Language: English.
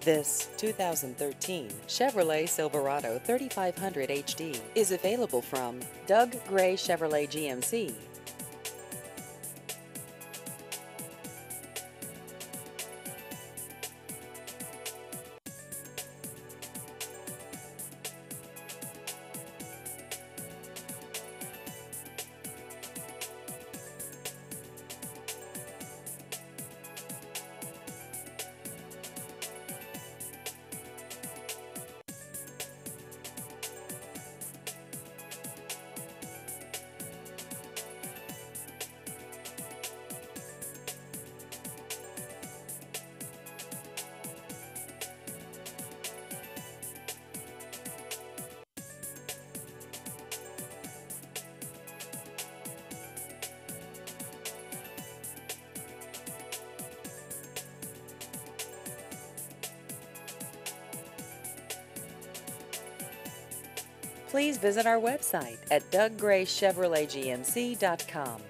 This 2013 Chevrolet Silverado 3500 HD is available from Doug Gray Chevrolet GMC. Please visit our website at douggraychevroletgmc.com.